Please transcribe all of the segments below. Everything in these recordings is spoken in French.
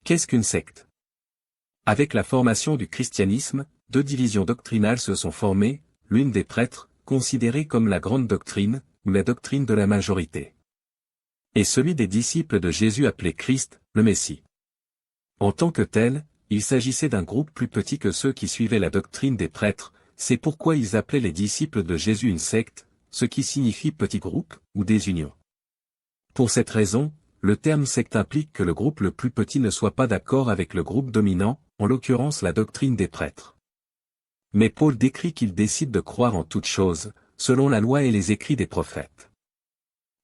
Qu'est-ce qu'une secte? Avec la formation du christianisme, deux divisions doctrinales se sont formées, l'une des prêtres, considérée comme la grande doctrine, ou la doctrine de la majorité. Et celui des disciples de Jésus appelé Christ, le Messie. En tant que tel, il s'agissait d'un groupe plus petit que ceux qui suivaient la doctrine des prêtres, c'est pourquoi ils appelaient les disciples de Jésus une secte, ce qui signifie petit groupe, ou désunion. Pour cette raison, le terme secte implique que le groupe le plus petit ne soit pas d'accord avec le groupe dominant, en l'occurrence la doctrine des prêtres. Mais Paul décrit qu'ils décident de croire en toutes choses, selon la loi et les écrits des prophètes.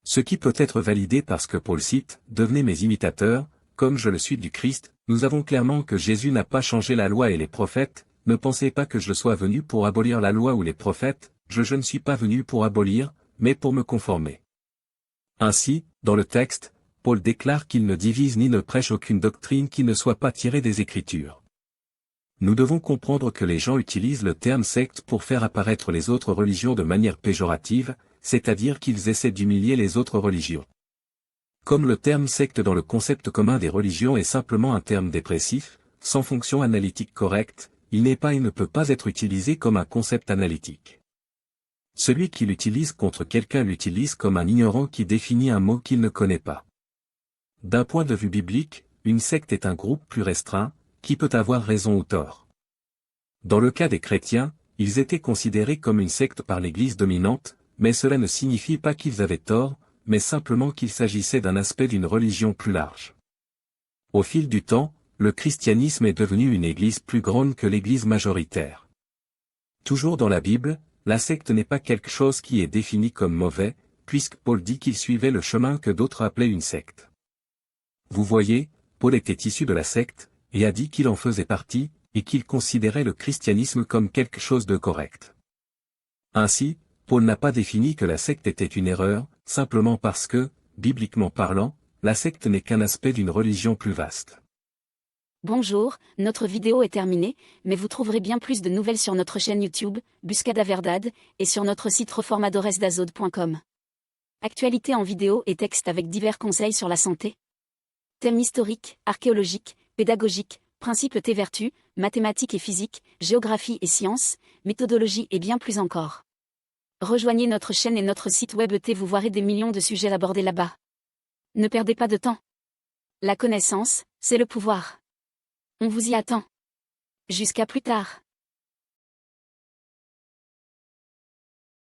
Ce qui peut être validé parce que Paul cite « Devenez mes imitateurs, comme je le suis du Christ », nous avons clairement que Jésus n'a pas changé la loi et les prophètes, ne pensez pas que je sois venu pour abolir la loi ou les prophètes, je ne suis pas venu pour abolir, mais pour me conformer. Ainsi, dans le texte, Paul déclare qu'il ne divise ni ne prêche aucune doctrine qui ne soit pas tirée des Écritures. Nous devons comprendre que les gens utilisent le terme secte pour faire apparaître les autres religions de manière péjorative, c'est-à-dire qu'ils essaient d'humilier les autres religions. Comme le terme secte dans le concept commun des religions est simplement un terme dépressif, sans fonction analytique correcte, il n'est pas et ne peut pas être utilisé comme un concept analytique. Celui qui l'utilise contre quelqu'un l'utilise comme un ignorant qui définit un mot qu'il ne connaît pas. D'un point de vue biblique, une secte est un groupe plus restreint, qui peut avoir raison ou tort. Dans le cas des chrétiens, ils étaient considérés comme une secte par l'Église dominante, mais cela ne signifie pas qu'ils avaient tort, mais simplement qu'il s'agissait d'un aspect d'une religion plus large. Au fil du temps, le christianisme est devenu une Église plus grande que l'Église majoritaire. Toujours dans la Bible, la secte n'est pas quelque chose qui est défini comme mauvais, puisque Paul dit qu'il suivait le chemin que d'autres appelaient une secte. Vous voyez, Paul était issu de la secte, et a dit qu'il en faisait partie, et qu'il considérait le christianisme comme quelque chose de correct. Ainsi, Paul n'a pas défini que la secte était une erreur, simplement parce que, bibliquement parlant, la secte n'est qu'un aspect d'une religion plus vaste. Bonjour, notre vidéo est terminée, mais vous trouverez bien plus de nouvelles sur notre chaîne YouTube, Buscada Verdad, et sur notre site reformadoresdazode.com. Actualité en vidéo et texte avec divers conseils sur la santé. Thèmes historiques, archéologiques, pédagogiques, principes et vertus, mathématiques et physique, géographie et sciences, méthodologie et bien plus encore. Rejoignez notre chaîne et notre site web vous verrez des millions de sujets abordés là-bas. Ne perdez pas de temps. La connaissance, c'est le pouvoir. On vous y attend. Jusqu'à plus tard.